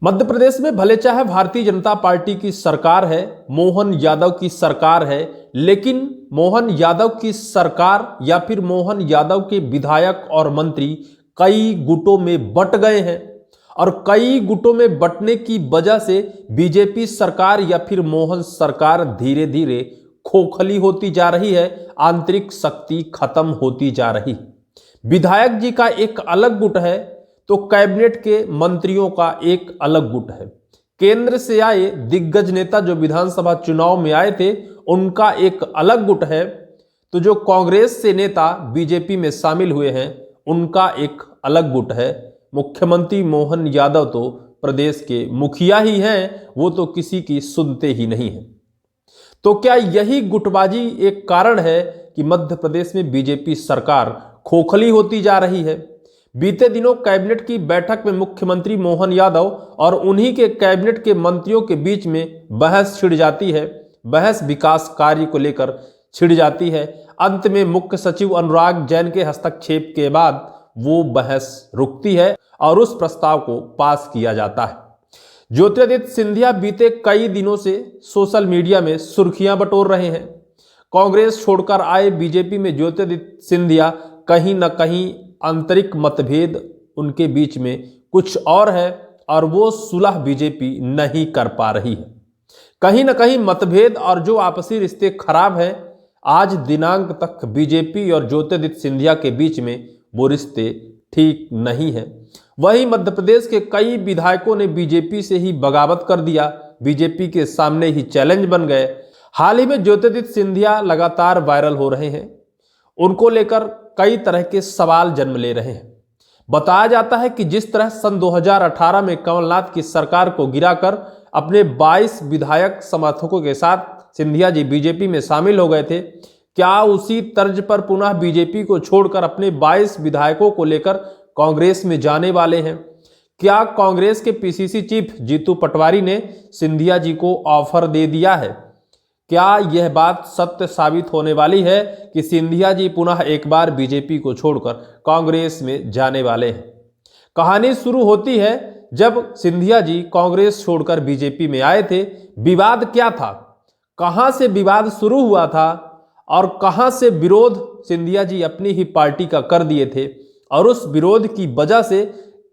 मध्य प्रदेश में भले चाहे भारतीय जनता पार्टी की सरकार है, मोहन यादव की सरकार है, लेकिन मोहन यादव की सरकार या फिर मोहन यादव के विधायक और मंत्री कई गुटों में बंट गए हैं और कई गुटों में बंटने की वजह से बीजेपी सरकार या फिर मोहन सरकार धीरे धीरे खोखली होती जा रही है, आंतरिक शक्ति खत्म होती जा रही। विधायक जी का एक अलग गुट है तो कैबिनेट के मंत्रियों का एक अलग गुट है। केंद्र से आए दिग्गज नेता जो विधानसभा चुनाव में आए थे उनका एक अलग गुट है, तो जो कांग्रेस से नेता बीजेपी में शामिल हुए हैं उनका एक अलग गुट है। मुख्यमंत्री मोहन यादव तो प्रदेश के मुखिया ही हैं, वो तो किसी की सुनते ही नहीं हैं। तो क्या यही गुटबाजी एक कारण है कि मध्य प्रदेश में बीजेपी सरकार खोखली होती जा रही है? बीते दिनों कैबिनेट की बैठक में मुख्यमंत्री मोहन यादव और उन्हीं के कैबिनेट के मंत्रियों के बीच में बहस छिड़ जाती है। बहस विकास कार्य को लेकर छिड़ जाती है। अंत में मुख्य सचिव अनुराग जैन के हस्तक्षेप के बाद वो बहस रुकती है और उस प्रस्ताव को पास किया जाता है। ज्योतिरादित्य सिंधिया बीते कई दिनों से सोशल मीडिया में सुर्खियां बटोर रहे हैं। कांग्रेस छोड़कर आए बीजेपी में ज्योतिरादित्य सिंधिया कहीं न कहीं आंतरिक मतभेद उनके बीच में कुछ और है और वो सुलह बीजेपी नहीं कर पा रही है। कहीं न कहीं मतभेद और जो आपसी रिश्ते खराब हैं, आज दिनांक तक बीजेपी और ज्योतिरादित्य सिंधिया के बीच में वो रिश्ते ठीक नहीं है। वहीं मध्य प्रदेश के कई विधायकों ने बीजेपी से ही बगावत कर दिया, बीजेपी के सामने ही चैलेंज बन गए। हाल ही में ज्योतिरादित्य सिंधिया लगातार वायरल हो रहे हैं। उनको लेकर कई तरह के सवाल जन्म ले रहे हैं। बताया जाता है कि जिस तरह सन 2018 में कमलनाथ की सरकार को गिराकर अपने 22 विधायक समर्थकों के साथ सिंधिया जी बीजेपी में शामिल हो गए थे, क्या उसी तर्ज पर पुनः बीजेपी को छोड़कर अपने 22 विधायकों को लेकर कांग्रेस में जाने वाले हैं? क्या कांग्रेस के पीसीसी चीफ जीतू पटवारी ने सिंधिया जी को ऑफर दे दिया है? क्या यह बात सत्य साबित होने वाली है कि सिंधिया जी पुनः एक बार बीजेपी को छोड़कर कांग्रेस में जाने वाले हैं? कहानी शुरू होती है जब सिंधिया जी कांग्रेस छोड़कर बीजेपी में आए थे। विवाद क्या था, कहां से विवाद शुरू हुआ था और कहां से विरोध सिंधिया जी अपनी ही पार्टी का कर दिए थे और उस विरोध की वजह से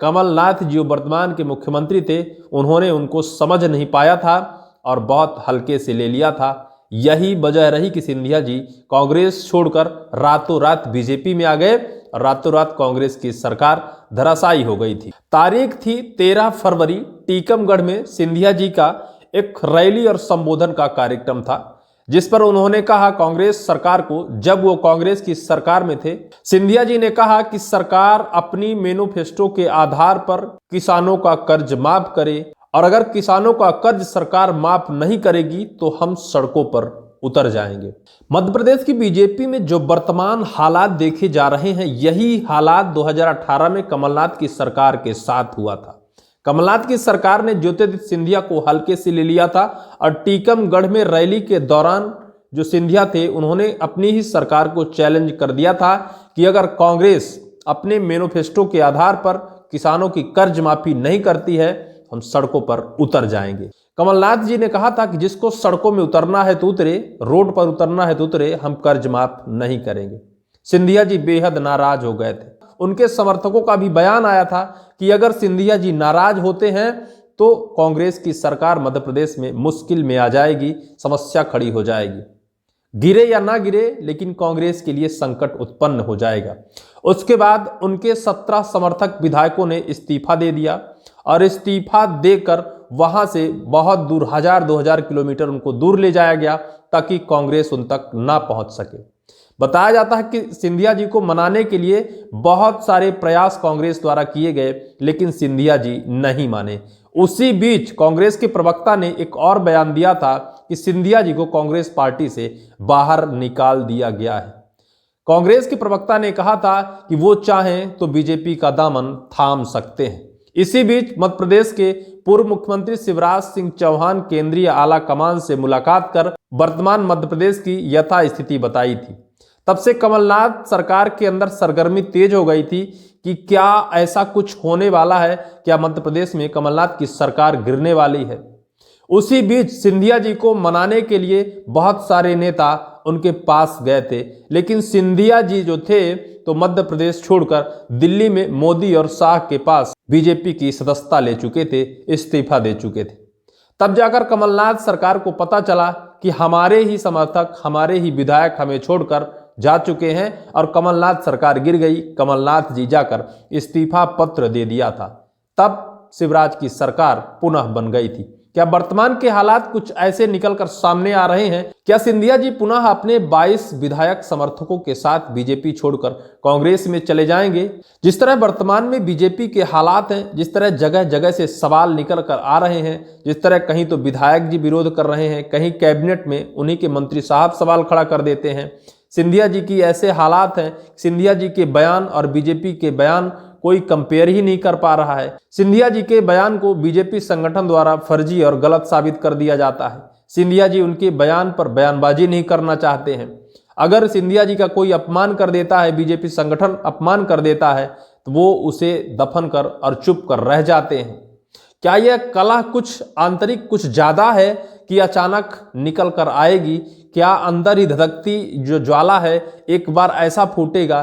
कमलनाथ जी वर्तमान के मुख्यमंत्री थे, उन्होंने उनको समझ नहीं पाया था और बहुत हल्के से ले लिया था। यही वजह रही कि सिंधिया जी कांग्रेस छोड़कर रातों रात बीजेपी में आ गए और रातों रात कांग्रेस की सरकार धराशायी हो गई थी। तारीख थी 13 फरवरी। टीकमगढ़ में सिंधिया जी का एक रैली और संबोधन का कार्यक्रम था, जिस पर उन्होंने कहा कांग्रेस सरकार को, जब वो कांग्रेस की सरकार में थे, सिंधिया जी ने कहा कि सरकार अपनी मैनिफेस्टो के आधार पर किसानों का कर्ज माफ करे और अगर किसानों का कर्ज सरकार माफ नहीं करेगी तो हम सड़कों पर उतर जाएंगे। मध्य प्रदेश की बीजेपी में जो वर्तमान हालात देखे जा रहे हैं, यही हालात 2018 में कमलनाथ की सरकार के साथ हुआ था। कमलनाथ की सरकार ने ज्योतिरादित्य सिंधिया को हल्के से ले लिया था और टीकमगढ़ में रैली के दौरान जो सिंधिया थे उन्होंने अपनी ही सरकार को चैलेंज कर दिया था कि अगर कांग्रेस अपने मैनिफेस्टो के आधार पर किसानों की कर्ज माफी नहीं करती है, हम सड़कों पर उतर जाएंगे। कमलनाथ जी ने कहा था कि जिसको सड़कों में उतरना है तो उतरे, रोड पर उतरना है तो उतरे, हम कर्ज माफ नहीं करेंगे। सिंधिया जी बेहद नाराज हो गए थे। उनके समर्थकों का भी बयान आया था कि अगर सिंधिया जी नाराज होते हैं तो कांग्रेस की सरकार मध्य प्रदेश में मुश्किल में आ जाएगी, समस्या खड़ी हो जाएगी। गिरे या ना गिरे, लेकिन कांग्रेस के लिए संकट उत्पन्न हो जाएगा। उसके बाद उनके 17 समर्थक विधायकों ने इस्तीफा दे दिया और इस्तीफा देकर वहां से बहुत दूर 1000-2000 किलोमीटर उनको दूर ले जाया गया ताकि कांग्रेस उन तक ना पहुंच सके। बताया जाता है कि सिंधिया जी को मनाने के लिए बहुत सारे प्रयास कांग्रेस द्वारा किए गए, लेकिन सिंधिया जी नहीं माने। उसी बीच कांग्रेस के प्रवक्ता ने एक और बयान दिया था कि सिंधिया जी को कांग्रेस पार्टी से बाहर निकाल दिया गया है। कांग्रेस के प्रवक्ता ने कहा था कि वो चाहें तो बीजेपी का दामन थाम सकते हैं। इसी बीच मध्य प्रदेश के पूर्व मुख्यमंत्री शिवराज सिंह चौहान केंद्रीय आला कमान से मुलाकात कर वर्तमान मध्य प्रदेश की यथास्थिति बताई थी। तब से कमलनाथ सरकार के अंदर सरगर्मी तेज हो गई थी कि क्या ऐसा कुछ होने वाला है, क्या मध्य प्रदेश में कमलनाथ की सरकार गिरने वाली है। उसी बीच सिंधिया जी को मनाने के लिए बहुत सारे नेता उनके पास गए थे, लेकिन सिंधिया जी जो थे तो मध्य प्रदेश छोड़कर दिल्ली में मोदी और शाह के पास बीजेपी की सदस्यता ले चुके थे, इस्तीफा दे चुके थे। तब जाकर कमलनाथ सरकार को पता चला कि हमारे ही समर्थक, हमारे ही विधायक हमें छोड़कर जा चुके हैं और कमलनाथ सरकार गिर गई। कमलनाथ जी जाकर इस्तीफा पत्र दे दिया था, तब शिवराज की सरकार पुनः बन गई थी। क्या वर्तमान के हालात कुछ ऐसे निकलकर सामने आ रहे हैं? क्या सिंधिया जी पुनः अपने 22 विधायक समर्थकों के साथ बीजेपी छोड़कर कांग्रेस में चले जाएंगे? जिस तरह वर्तमान में बीजेपी के हालात हैं, जिस तरह जगह जगह से सवाल निकल कर आ रहे हैं, जिस तरह कहीं तो विधायक जी विरोध कर रहे हैं, कहीं कैबिनेट में उन्हीं के मंत्री साहब सवाल खड़ा कर देते हैं। सिंधिया जी की ऐसे हालात हैं, सिंधिया जी के बयान और बीजेपी के बयान कोई कंपेयर ही नहीं कर पा रहा है। सिंधिया जी के बयान को बीजेपी संगठन द्वारा फर्जी और गलत साबित कर दिया जाता है। सिंधिया जी उनके बयान पर बयानबाजी नहीं करना चाहते हैं। अगर सिंधिया जी का कोई अपमान कर देता है, बीजेपी संगठन अपमान कर देता है, तो वो उसे दफन कर और चुप कर रह जाते हैं। क्या यह कलह कुछ आंतरिक कुछ ज्यादा है कि अचानक निकल कर आएगी? क्या अंदर ही धधकती जो ज्वाला है एक बार ऐसा फूटेगा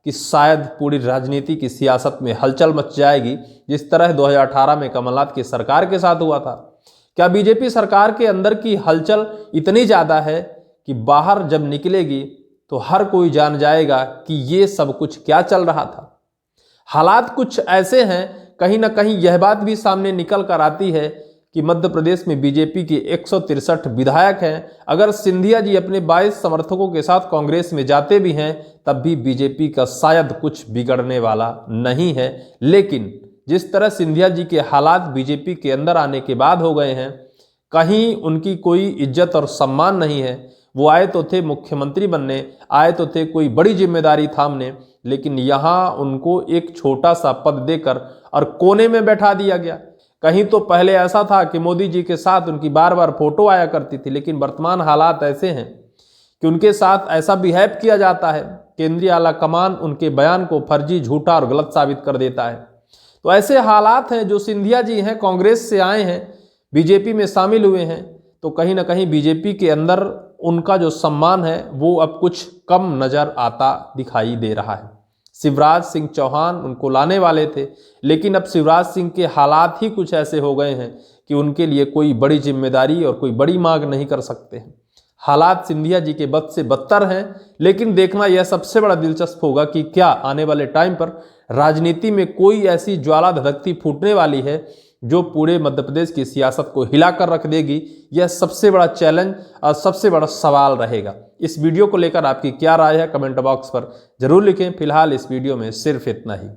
कि शायद पूरी राजनीति की सियासत में हलचल मच जाएगी, जिस तरह 2018 में कमलनाथ की सरकार के साथ हुआ था? क्या बीजेपी सरकार के अंदर की हलचल इतनी ज़्यादा है कि बाहर जब निकलेगी तो हर कोई जान जाएगा कि ये सब कुछ क्या चल रहा था? हालात कुछ ऐसे हैं, कहीं ना कहीं यह बात भी सामने निकल कर आती है कि मध्य प्रदेश में बीजेपी के 163 विधायक हैं। अगर सिंधिया जी अपने 22 समर्थकों के साथ कांग्रेस में जाते भी हैं, तब भी बीजेपी का शायद कुछ बिगड़ने वाला नहीं है। लेकिन जिस तरह सिंधिया जी के हालात बीजेपी के अंदर आने के बाद हो गए हैं, कहीं उनकी कोई इज्जत और सम्मान नहीं है। वो आए तो थे मुख्यमंत्री बनने, आए तो थे कोई बड़ी जिम्मेदारी थामने, लेकिन यहाँ उनको एक छोटा सा पद देकर और कोने में बैठा दिया गया। कहीं तो पहले ऐसा था कि मोदी जी के साथ उनकी बार बार फोटो आया करती थी, लेकिन वर्तमान हालात ऐसे हैं कि उनके साथ ऐसा बिहेव किया जाता है, केंद्रीय आला कमान उनके बयान को फर्जी, झूठा और गलत साबित कर देता है। तो ऐसे हालात हैं। जो सिंधिया जी हैं, कांग्रेस से आए हैं, बीजेपी में शामिल हुए हैं, तो कहीं ना कहीं बीजेपी के अंदर उनका जो सम्मान है वो अब कुछ कम नजर आता दिखाई दे रहा है। शिवराज सिंह चौहान उनको लाने वाले थे, लेकिन अब शिवराज सिंह के हालात ही कुछ ऐसे हो गए हैं कि उनके लिए कोई बड़ी जिम्मेदारी और कोई बड़ी मांग नहीं कर सकते हैं। हालात सिंधिया जी के बद से बदतर हैं, लेकिन देखना यह सबसे बड़ा दिलचस्प होगा कि क्या आने वाले टाइम पर राजनीति में कोई ऐसी ज्वाला धधकती फूटने वाली है जो पूरे मध्य प्रदेश की सियासत को हिलाकर रख देगी। यह सबसे बड़ा चैलेंज और सबसे बड़ा सवाल रहेगा। इस वीडियो को लेकर आपकी क्या राय है, कमेंट बॉक्स पर जरूर लिखें। फिलहाल इस वीडियो में सिर्फ इतना ही।